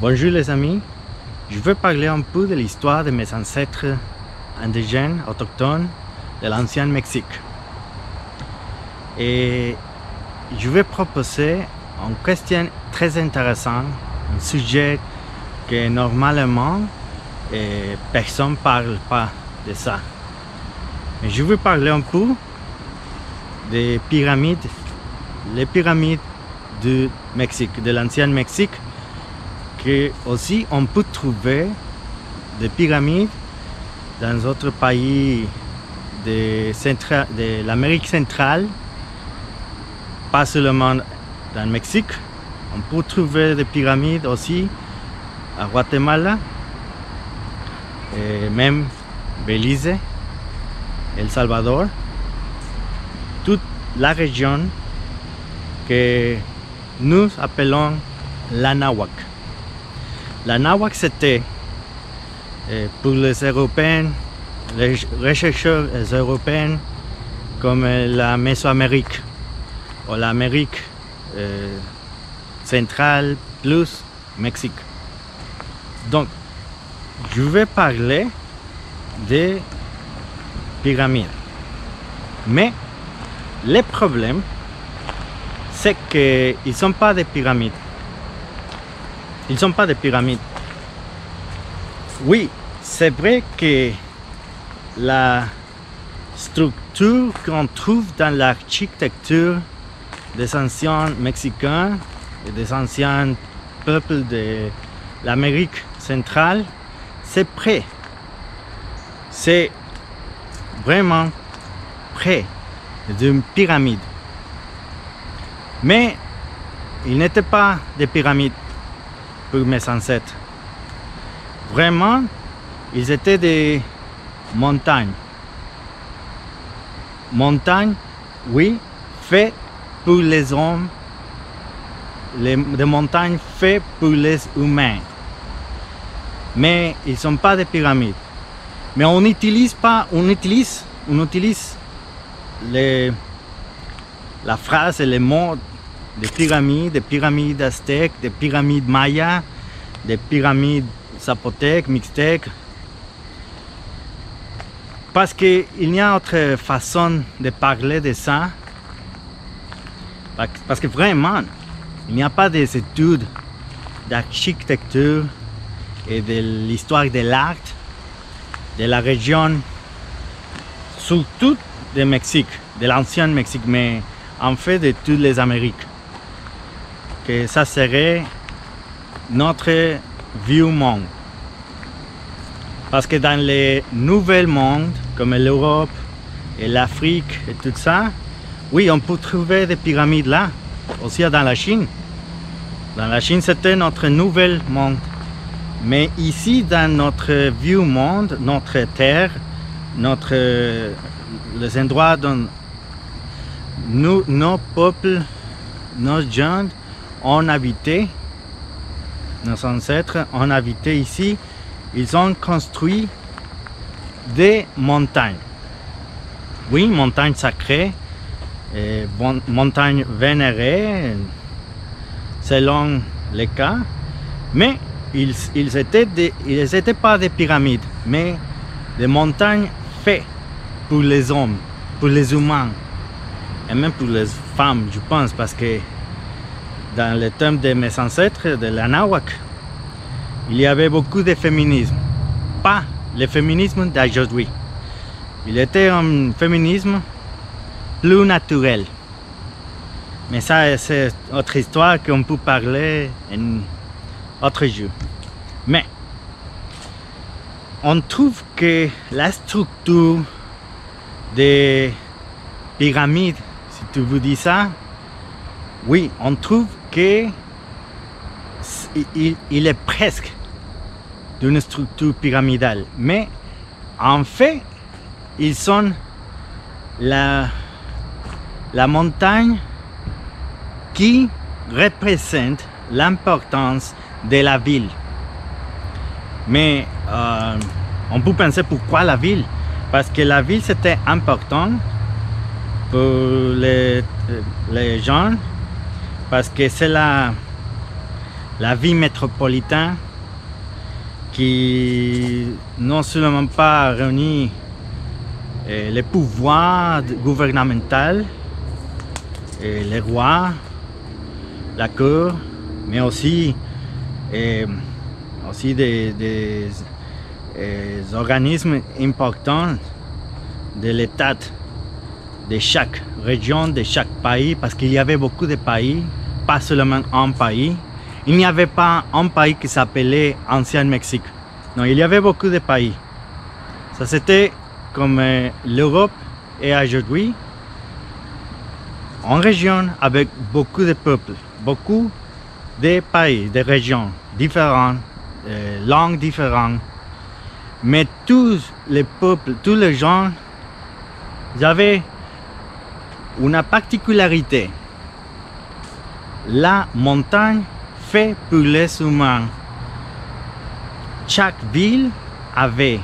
Bonjour les amis, je veux parler un peu de l'histoire de mes ancêtres indigènes, autochtones de l'ancien Mexique. Et je vais proposer une question très intéressante, un sujet que normalement personne ne parle pas de ça. Mais je veux parler un peu des pyramides, les pyramides du Mexique, de l'ancien Mexique, que aussi on peut trouver des pyramides dans d'autres pays de l'Amérique centrale, pas seulement dans le Mexique. On peut trouver des pyramides aussi à Guatemala, et même Belize, El Salvador, toute la région que nous appelons l'Anahuac. L'Anahuac, c'était pour les Européens, les chercheurs européens, comme la Mésoamérique ou l'Amérique centrale plus Mexique. Donc, je vais parler des pyramides. Mais le problème, c'est qu'ils ne sont pas des pyramides. Ils ne sont pas des pyramides. Oui, c'est vrai que la structure qu'on trouve dans l'architecture des anciens Mexicains et des anciens peuples de l'Amérique centrale, c'est près. C'est vraiment près d'une pyramide. Mais ils n'étaient pas des pyramides pour mes ancêtres. Vraiment, ils étaient des montagnes. Montagnes, oui, faites pour les hommes. Des montagnes faites pour les humains. Mais ils ne sont pas des pyramides. Mais on utilise la phrase et les mots des pyramides aztèques, des pyramides mayas, des pyramides zapotèques, mixtèques. Parce qu'il y a autre façon de parler de ça. Parce que vraiment, il n'y a pas des études d'architecture et de l'histoire de l'art de la région, surtout du Mexique, de l'ancien Mexique, mais en fait de toutes les Amériques. Que ça serait notre vieux monde. Parce que dans les nouveaux mondes, comme l'Europe et l'Afrique et tout ça, oui, on peut trouver des pyramides là, aussi dans la Chine. Dans la Chine, c'était notre nouvel monde. Mais ici, dans notre vieux monde, notre terre, les endroits dont nos peuples, nos gens ont habité, nos ancêtres ont habité ici, ils ont construit des montagnes. Oui, montagnes sacrées, montagnes vénérées, selon les cas, mais ils n'étaient pas des pyramides, mais des montagnes faites pour les hommes, pour les humains, et même pour les femmes, je pense, parce que dans le temps de mes ancêtres, de l'Anahuac, il y avait beaucoup de féminisme. Pas le féminisme d'aujourd'hui. Il était un féminisme plus naturel. Mais ça, c'est autre histoire qu'on peut parler un autre jour. Mais on trouve que la structure des pyramides, si tu vous dis ça, oui, on trouve que il est presque d'une structure pyramidale. Mais en fait, ils sont la montagne qui représente l'importance de la ville. Mais on peut penser pourquoi la ville? Parce que la ville c'était important pour les gens, parce que c'est la vie métropolitaine qui non seulement pas réunit les pouvoirs gouvernementaux, les rois, la cour, mais aussi des organismes importants de l'État de chaque région, de chaque pays, parce qu'il y avait beaucoup de pays, pas seulement un pays. Il n'y avait pas un pays qui s'appelait Ancien Mexique. Non, il y avait beaucoup de pays. Ça c'était comme l'Europe est aujourd'hui, en région avec beaucoup de peuples, beaucoup de pays, de régions différentes, langues différentes. Mais tous les peuples, tous les gens, ils avaient une particularité. La montagne fait pour les humains. Chaque ville avait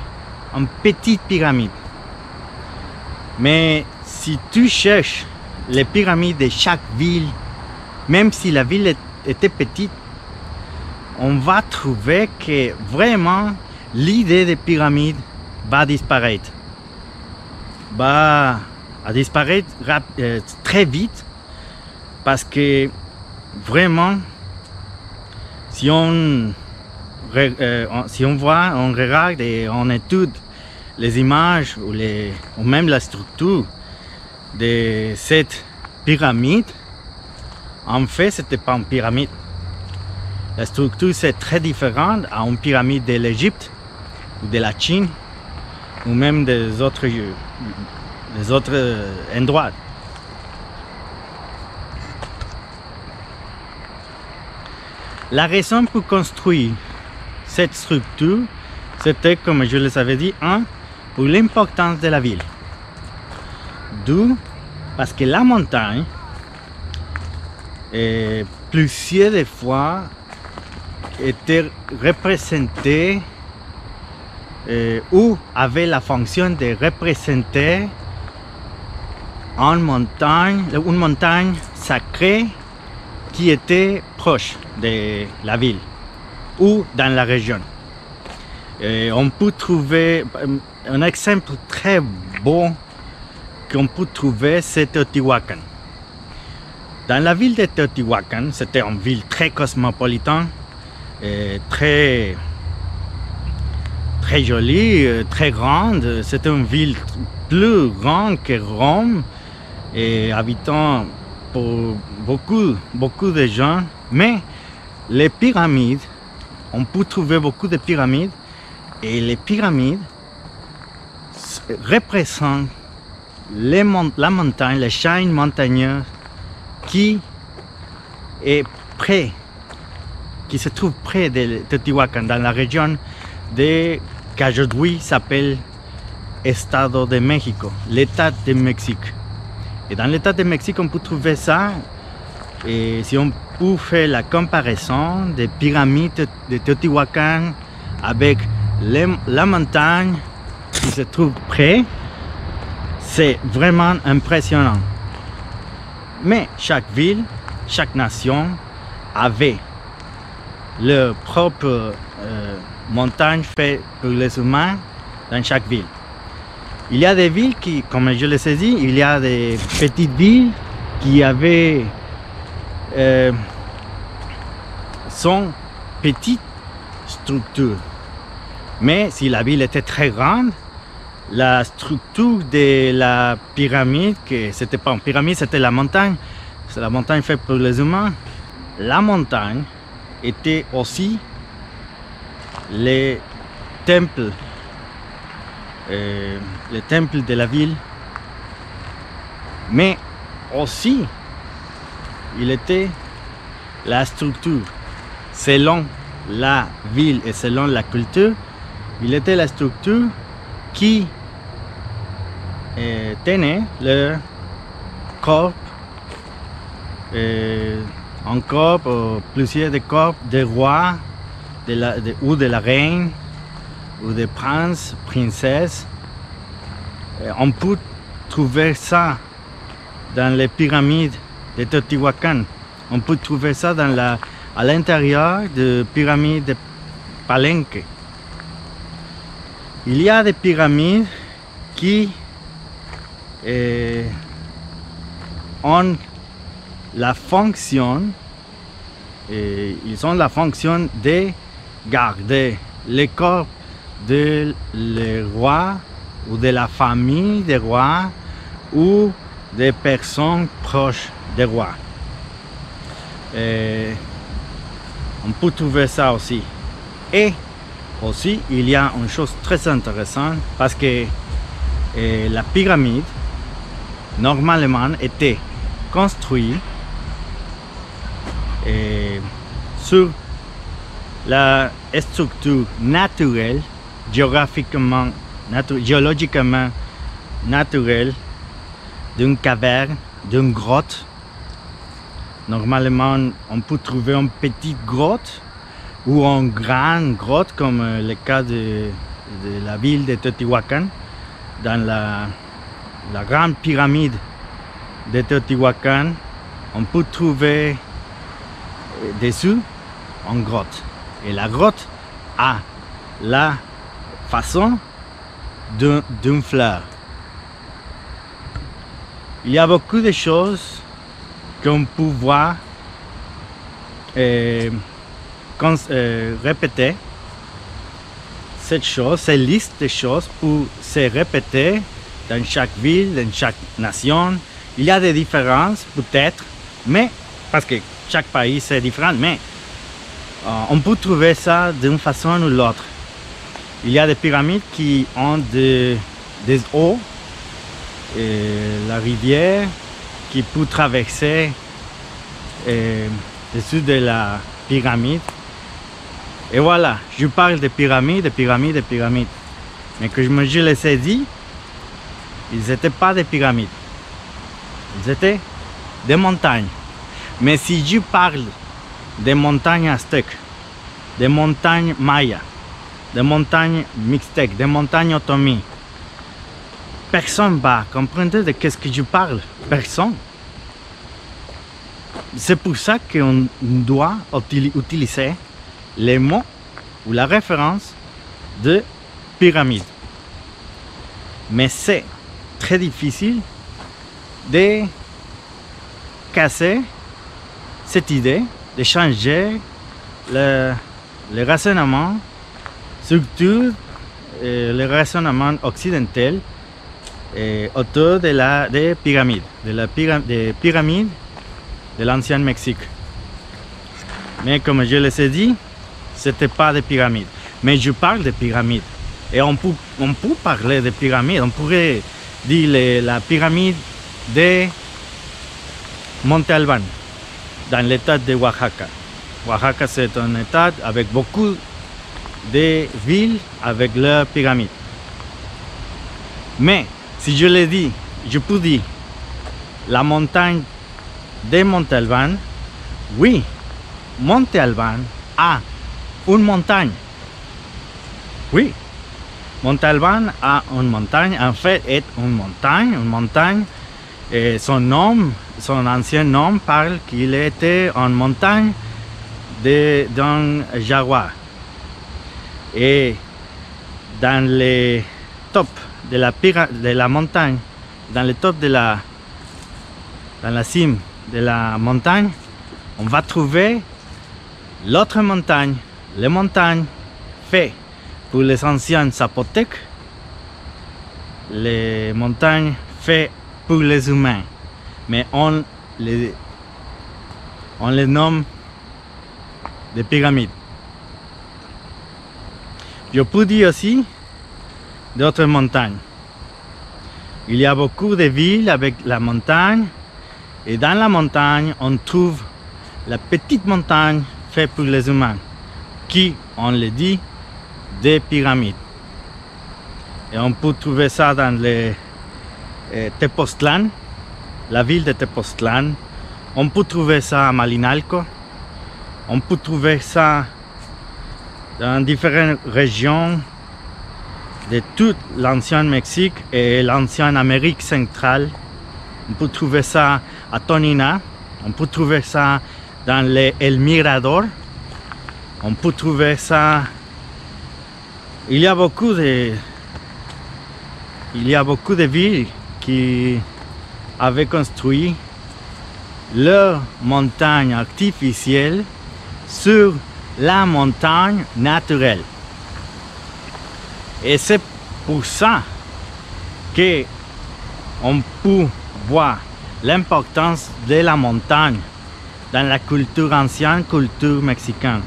une petite pyramide. Mais si tu cherches les pyramides de chaque ville, même si la ville était petite, on va trouver que vraiment l'idée des pyramides va disparaître. Va disparaître très vite parce que vraiment, si on voit, on regarde et on étudie les images ou même la structure de cette pyramide, en fait, ce n'était pas une pyramide. La structure c'est très différente à une pyramide de l'Égypte ou de la Chine ou même des autres endroits. La raison pour construire cette structure, c'était, comme je les avais dit, pour l'importance de la ville. D'où, parce que la montagne, plusieurs fois, était représentée ou avait la fonction de représenter une montagne sacrée qui était proche de la ville ou dans la région. On peut trouver un exemple très beau qu'on peut trouver, c'est Teotihuacan. Dans la ville de Teotihuacan, c'était une ville très cosmopolitaine, très jolie, très grande. C'était une ville plus grande que Rome et habitant pour beaucoup de gens. Mais les pyramides, on peut trouver beaucoup de pyramides et les pyramides représentent la montagne, les chaînes montagneuses qui se trouve près de Teotihuacan, dans la région qu'aujourd'hui s'appelle Estado de México, l'État de Mexique. Et dans l'État de Mexique, on peut trouver ça. Et si on peut faire la comparaison des pyramides de Teotihuacan avec la montagne qui se trouve près, c'est vraiment impressionnant. Mais chaque ville, chaque nation avait leur propre montagne faite pour les humains dans chaque ville. Il y a des villes qui, comme je l'ai dit, il y a des petites villes qui avaient son petite structure. Mais si la ville était très grande, la structure de la pyramide, que c'était pas une pyramide, c'était la montagne. C'est la montagne faite pour les humains. La montagne était aussi les temples de la ville, mais aussi il était la structure selon la ville et selon la culture. Il était la structure qui tenait le corps, un corps, plusieurs de corps des rois ou de la reine ou des princes, princesses. On peut trouver ça dans les pyramides de Teotihuacan. On peut trouver ça dans la à l'intérieur de la pyramide de Palenque. Il y a des pyramides qui ont la fonction, ils ont la fonction de garder le corps de le roi ou de la famille des rois ou des personnes proches des rois. On peut trouver ça aussi. Et aussi, il y a une chose très intéressante parce que la pyramide, normalement, était construite sur la structure naturelle, géologiquement naturelle d'une caverne, d'une grotte. Normalement, on peut trouver une petite grotte ou une grande grotte, comme le cas de la ville de Teotihuacan. Dans la grande pyramide de Teotihuacan, on peut trouver dessous une grotte. Et la grotte a la façon d'une fleur. Il y a beaucoup de choses qu'on peut voir répéter. Cette liste de choses pour se répéter dans chaque ville, dans chaque nation. Il y a des différences peut-être, mais parce que chaque pays c'est différent, mais on peut trouver ça d'une façon ou l'autre. Il y a des pyramides qui ont des eaux, la rivière qui peut traverser dessus de la pyramide. Et voilà, je parle de pyramides, de pyramides, de pyramides. Mais comme je les ai dit, ils n'étaient pas des pyramides. Ils étaient des montagnes. Mais si je parle des montagnes aztèques, des montagnes mayas, des montagnes mixtèques, des montagnes otomí, personne va comprendre de qu'est-ce que je parle. Personne. C'est pour ça qu'on doit utiliser les mots ou la référence de pyramide. Mais c'est très difficile de casser cette idée, de changer le raisonnement, surtout le raisonnement occidental autour des pyramides, des pyramides de l'ancien Mexique. Mais comme je les ai dit, c'était pas des pyramides. Mais je parle de pyramides. Et on peut parler de pyramides. On pourrait dire la pyramide de Monte Albán, dans l'état de Oaxaca. Oaxaca, c'est un état avec beaucoup de villes avec leurs pyramides. Mais, si je le dis, je peux dire la montagne de Monte Albán. Oui, Monte Albán a une montagne. Oui, Monte Albán a une montagne. En fait, est une montagne. Et son ancien nom parle qu'il était en montagne d'un jaguar. Et dans le top de la montagne, dans le top dans la cime de la montagne, on va trouver l'autre montagne, les montagnes faites pour les anciens Zapotèques, les montagnes faites pour les humains, mais on les nomme des pyramides. Je peux dire aussi d'autres montagnes. Il y a beaucoup de villes avec la montagne, et dans la montagne, on trouve la petite montagne faite pour les humains, qui, on le dit, des pyramides. Et on peut trouver ça dans les Tepoztlán, la ville de Tepoztlán. On peut trouver ça à Malinalco. On peut trouver ça dans différentes régions de tout l'ancien Mexique et l'ancienne Amérique centrale. On peut trouver ça à Tonina, on peut trouver ça dans El Mirador. On peut trouver ça. Il y a beaucoup de villes qui avaient construit leur montagne artificielle sur la montagne naturelle. Et c'est pour ça qu'on peut voir l'importance de la montagne dans la culture ancienne, culture mexicaine.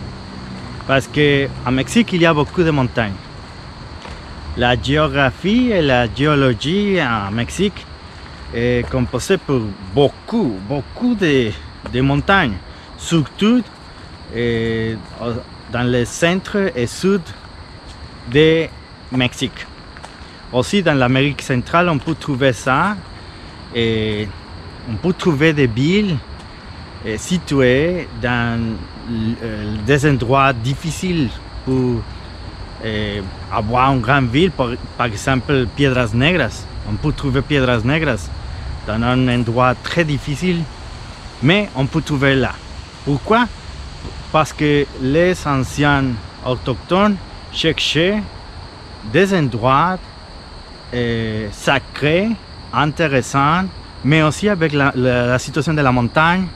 Parce qu'en Mexique, il y a beaucoup de montagnes. La géographie et la géologie en Mexique est composée pour beaucoup de montagnes, surtout dans le centre et sud de Mexique. Aussi dans l'Amérique centrale, on peut trouver ça. Et on peut trouver des villes situées dans des endroits difficiles pour avoir une grande ville. Par exemple, Piedras Negras. On peut trouver Piedras Negras dans un endroit très difficile, mais on peut trouver là. Pourquoi? Parce que les anciens autochtones cherchaient des endroits sacrés, intéressants, mais aussi avec la situation de la montagne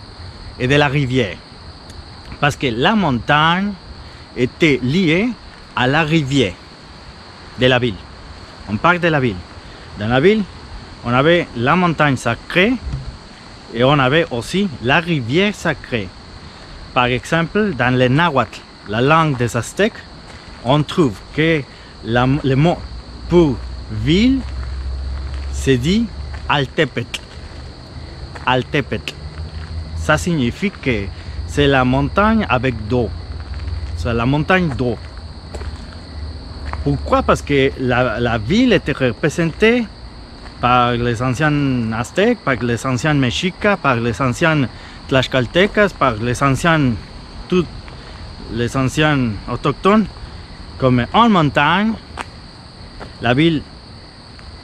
et de la rivière. Parce que la montagne était liée à la rivière de la ville. On parle de la ville. Dans la ville, on avait la montagne sacrée et on avait aussi la rivière sacrée. Par exemple, dans le Nahuatl, la langue des Aztèques, on trouve que le mot pour ville se dit Altepetl. Altepetl. Ça signifie que c'est la montagne avec d'eau. C'est la montagne d'eau. Pourquoi? Parce que la ville était représentée par les anciens Aztèques, par les anciens Mexicas, par les anciens Tlaxcaltecas, par les anciens, tous les anciens autochtones, comme en montagne. La ville,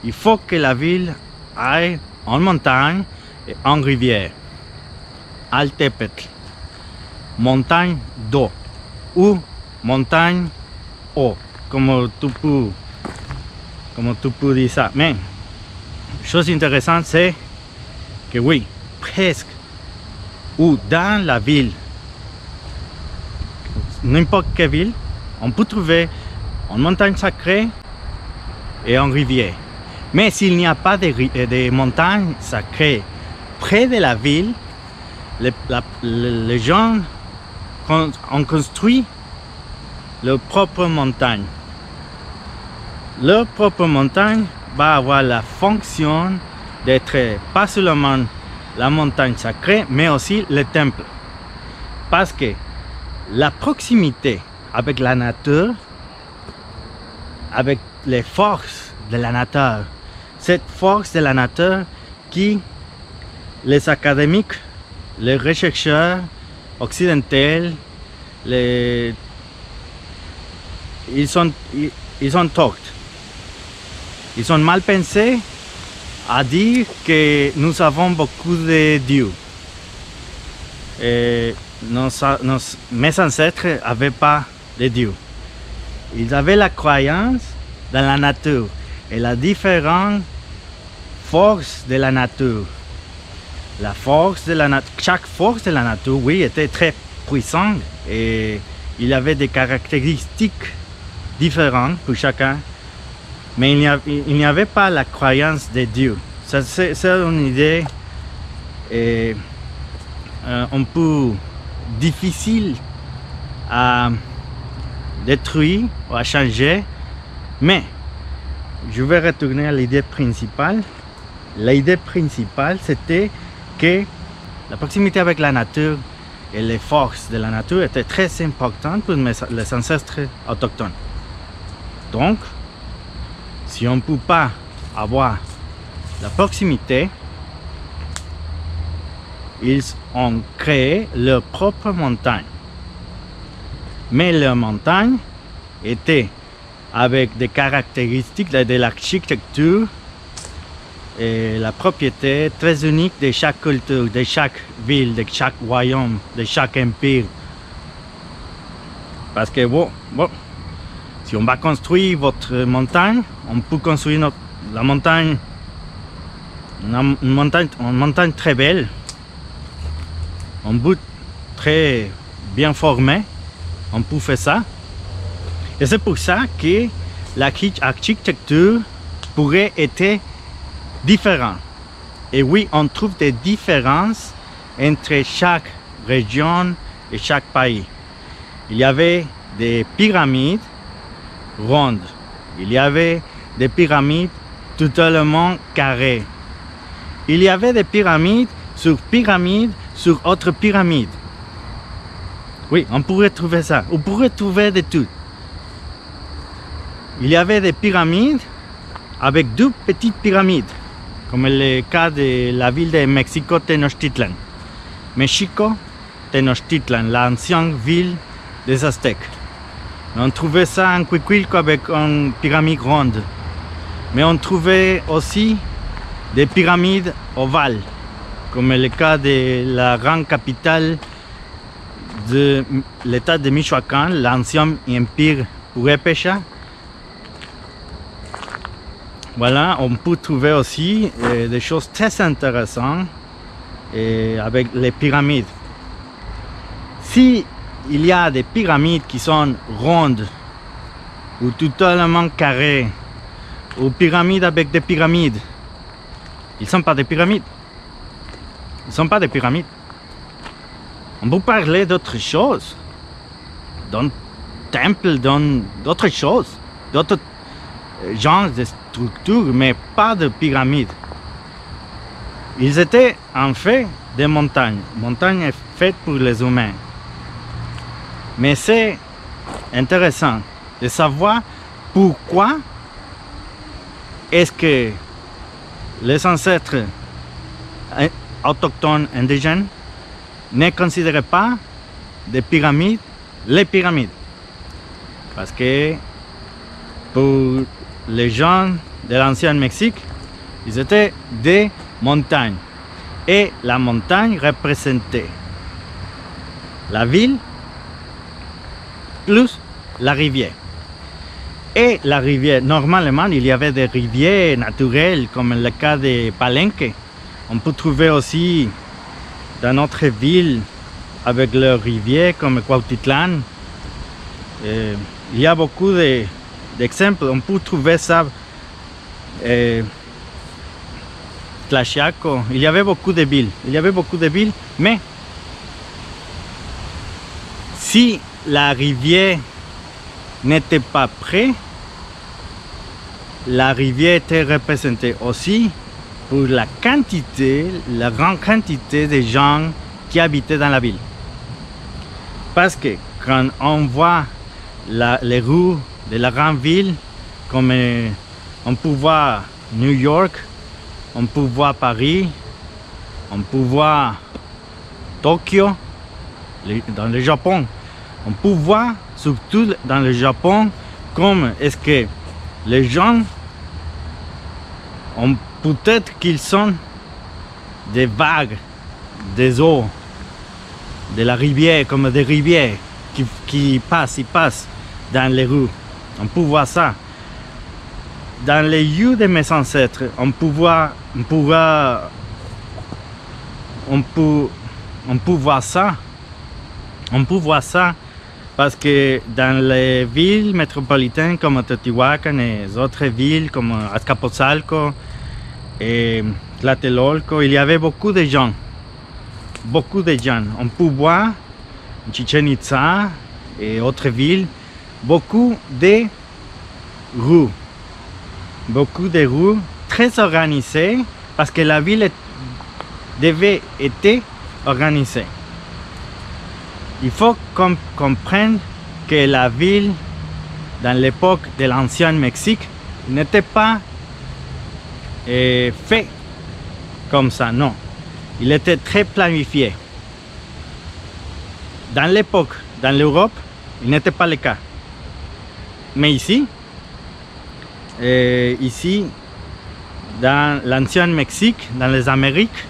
il faut que la ville aille en montagne et en rivière. Altepetl, montagne d'eau ou montagne eau, comme tu peux dire ça. Mais chose intéressante, c'est que oui, presque ou dans la ville, n'importe quelle ville, on peut trouver une montagne sacrée et une rivière. Mais s'il n'y a pas de montagne sacrée près de la ville, les gens ont construit leur propre montagne. Leur propre montagne va avoir la fonction d'être pas seulement la montagne sacrée, mais aussi le temple. Parce que la proximité avec la nature, avec les forces de la nature, cette force de la nature qui les académiques, les chercheurs occidentaux, ils sont torts. Ils sont mal pensés à dire que nous avons beaucoup de dieux. Et mes ancêtres n'avaient pas de dieux. Ils avaient la croyance dans la nature et la différente force de la nature. La force de la nature, chaque force de la nature, oui, était très puissante et il y avait des caractéristiques différentes pour chacun. Mais il n'y avait pas la croyance de Dieu. C'est une idée un peu difficile à détruire ou à changer. Mais je vais retourner à l'idée principale. L'idée principale, c'était que la proximité avec la nature et les forces de la nature étaient très importantes pour les ancêtres autochtones. Donc, si on ne peut pas avoir la proximité, ils ont créé leur propre montagne. Mais leur montagne était avec des caractéristiques de l'architecture la propriété très unique de chaque culture, de chaque ville, de chaque royaume, de chaque empire. Parce que bon, si on va construire votre montagne, on peut construire la montagne, une montagne très belle, un bout très bien formé, on peut faire ça. Et c'est pour ça que l'architecture pourrait être différente. Et oui, on trouve des différences entre chaque région et chaque pays. Il y avait des pyramides rondes, il y avait des pyramides totalement carrées, il y avait des pyramides sur autres pyramides. Oui, on pourrait trouver ça, on pourrait trouver de tout. Il y avait des pyramides avec deux petites pyramides, comme le cas de la ville de Mexico Tenochtitlan. Mexico Tenochtitlan, l'ancienne ville des Aztèques. On trouvait ça en Cuicuilco avec une pyramide ronde. Mais on trouvait aussi des pyramides ovales, comme le cas de la grande capitale de l'état de Michoacán, l'ancien empire Purépecha. Voilà, on peut trouver aussi des choses très intéressantes avec les pyramides. Si il y a des pyramides qui sont rondes ou totalement carrées, ou pyramides avec des pyramides, ils ne sont pas des pyramides. Ils ne sont pas des pyramides. On peut parler d'autres choses, d'un temple, d'autres choses, d'autres genres de structures, mais pas de pyramides. Ils étaient en fait des montagnes. Montagne faite pour les humains. Mais c'est intéressant de savoir pourquoi est-ce que les ancêtres autochtones indigènes ne considéraient pas des pyramides les pyramides. Parce que pour les gens de l'ancien Mexique, ils étaient des montagnes. Et la montagne représentait la ville plus la rivière. Et la rivière, normalement, il y avait des rivières naturelles, comme le cas de Palenque. On peut trouver aussi dans notre ville avec leurs rivières, comme Cuautitlán. Il y a beaucoup d'exemples. On peut trouver ça. Tlaxiaco. Il y avait beaucoup de villes. Mais si la rivière n'était pas près, la rivière était représentée aussi pour la grande quantité de gens qui habitaient dans la ville. Parce que quand on voit les rues de la grande ville, comme on peut voir New York, on peut voir Paris, on peut voir Tokyo, dans le Japon. On peut voir, surtout dans le Japon, comme est-ce que les gens ont peut-être qu'ils sont des vagues, des eaux, de la rivière, comme des rivières qui passent dans les rues. On peut voir ça. Dans les lieux de mes ancêtres, on peut voir ça. On peut voir ça parce que dans les villes métropolitaines comme Teotihuacan et les autres villes comme Azcapotzalco et Tlatelolco, il y avait beaucoup de gens. Beaucoup de gens. On peut voir Chichen Itza et autres villes, beaucoup de rues. Beaucoup de rues très organisées parce que la ville devait être organisée. Il faut qu'on comprenne que la ville, dans l'époque de l'ancien Mexique, n'était pas fait comme ça, non. Il était très planifié. Dans l'époque, dans l'Europe, il n'était pas le cas. Mais ici, dans l'ancien Mexique, dans les Amériques,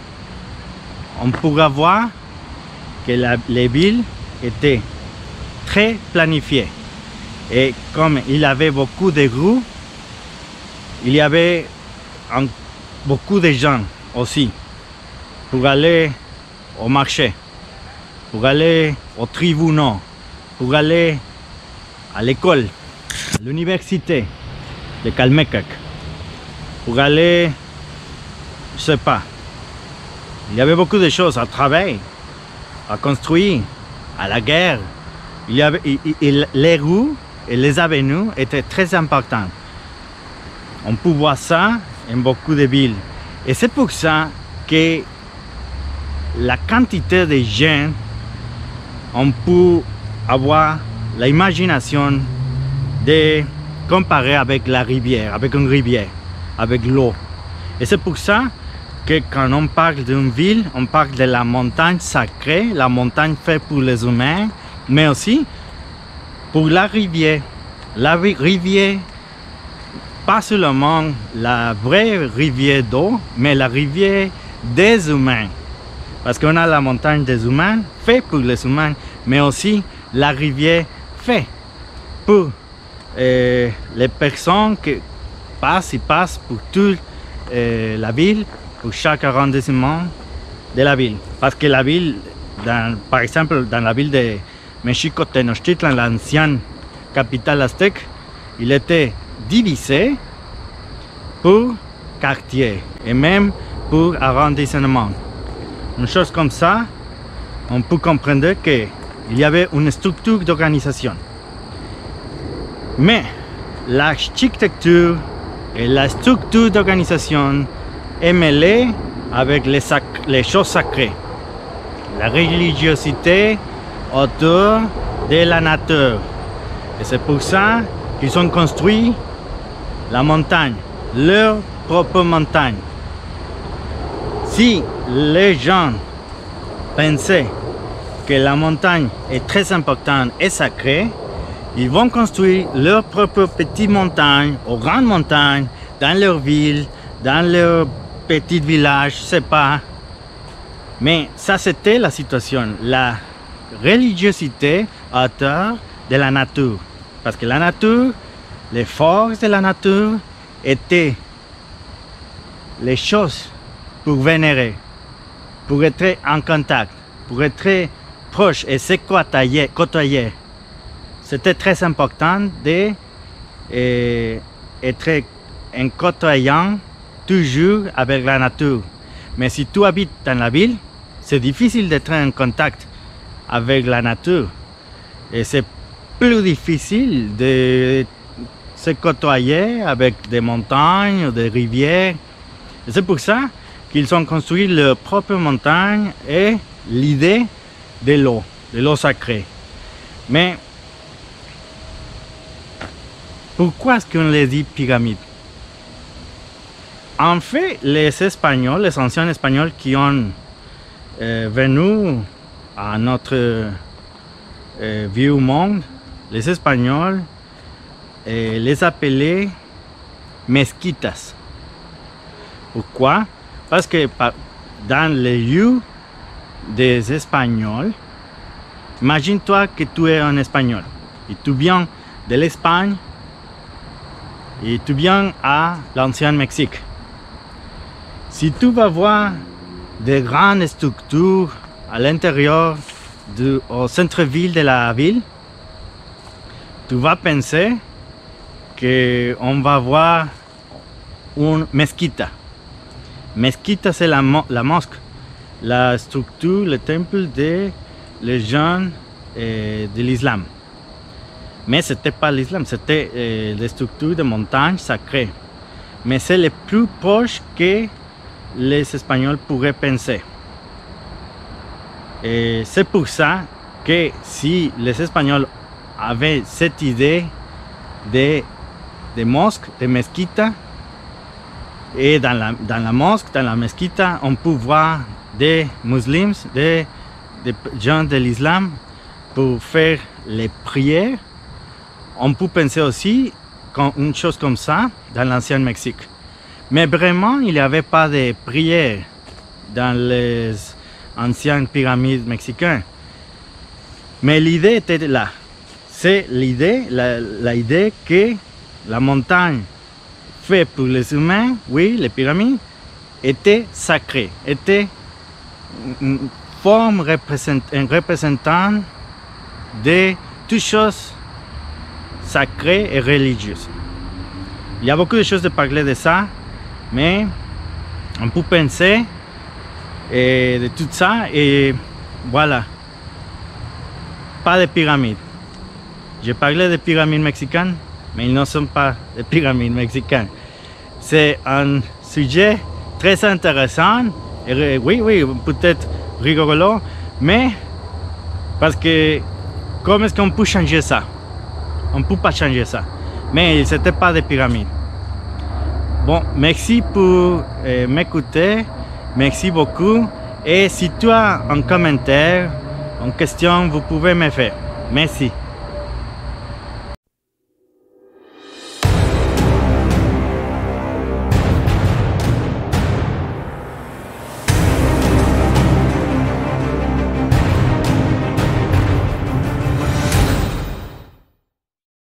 on pourra voir que les villes étaient très planifiées. Et comme il y avait beaucoup de rues, il y avait beaucoup de gens aussi pour aller au marché, pour aller aux tribunaux, pour aller à l'école, à l'université de Calmecac, pour aller, je sais pas. Il y avait beaucoup de choses à travailler, à construire, à la guerre. Il y avait, les rues et les avenues étaient très importantes. On peut voir ça en beaucoup de villes. Et c'est pour ça que la quantité de gens, on peut avoir l'imagination de comparer avec la rivière, avec une rivière, avec l'eau. Et c'est pour ça que quand on parle d'une ville, on parle de la montagne sacrée, la montagne faite pour les humains, mais aussi pour la rivière. La rivière, pas seulement la vraie rivière d'eau, mais la rivière des humains. Parce qu'on a la montagne des humains, faite pour les humains, mais aussi la rivière faite pour les personnes qui passent pour toute la ville, pour chaque arrondissement de la ville. Parce que la ville, par exemple, dans la ville de Mexico Tenochtitlan, l'ancienne capitale aztèque, il était divisé pour quartier et même pour arrondissement. Une chose comme ça, on peut comprendre qu'il y avait une structure d'organisation. Mais l'architecture et la structure d'organisation est mêlée avec les choses sacrées. La religiosité autour de la nature. Et c'est pour ça qu'ils ont construit la montagne, leur propre montagne. Si les gens pensaient que la montagne est très importante et sacrée, ils vont construire leur propre petite montagne ou grande montagne dans leur ville, dans leur petit village, je ne sais pas. Mais ça, c'était la situation, la religiosité autour de la nature. Parce que la nature, les forces de la nature étaient les choses pour vénérer, pour être en contact, pour être proche et se côtoyer. C'était très important d'être en côtoyant toujours avec la nature. Mais si tu habites dans la ville, c'est difficile d'être en contact avec la nature. Et c'est plus difficile de se côtoyer avec des montagnes ou des rivières. Et c'est pour ça qu'ils ont construit leur propre montagne et l'idée de l'eau sacrée. Mais pourquoi est-ce qu'on les dit pyramides? En fait, les Espagnols, les anciens Espagnols qui ont venu à notre vieux monde, les Espagnols les appelaient mesquitas. Pourquoi? Parce que dans les lieux des Espagnols, imagine-toi que tu es un Espagnol et tu viens de l'Espagne et tu viens à l'ancien Mexique. Si tu vas voir des grandes structures à l'intérieur au centre-ville de la ville, tu vas penser qu'on va voir une mesquita. Mesquita, c'est la mosquée, la structure, le temple des gens de l'islam. Mais ce n'était pas l'islam, c'était les structures de montagnes sacrées. Mais c'est le plus proche que les Espagnols pourraient penser. Et c'est pour ça que si les Espagnols avaient cette idée de mosquée, de mesquita, et dans la mosquée, dans la mesquita, on peut voir des musulmans, des gens de l'islam pour faire les prières. On peut penser aussi une chose comme ça dans l'ancien Mexique. Mais vraiment, il n'y avait pas de prière dans les anciennes pyramides mexicaines. Mais l'idée était là. C'est l'idée, l'idée que la montagne faite pour les humains, oui, les pyramides, était sacrée, était une forme représentante de toutes choses sacrées et religieuses. Il y a beaucoup de choses de parler de ça, mais on peut penser de tout ça et voilà. Pas de pyramides. Je parlais des pyramides mexicaines, mais ils ne sont pas des pyramides mexicaines. C'est un sujet très intéressant, et oui, peut-être rigolo, mais parce que comment est-ce qu'on peut changer ça? On ne peut pas changer ça. Mais ce n'était pas des pyramides. Bon, merci pour m'écouter. Merci beaucoup. Et si tu as un commentaire, une question, vous pouvez me faire. Merci.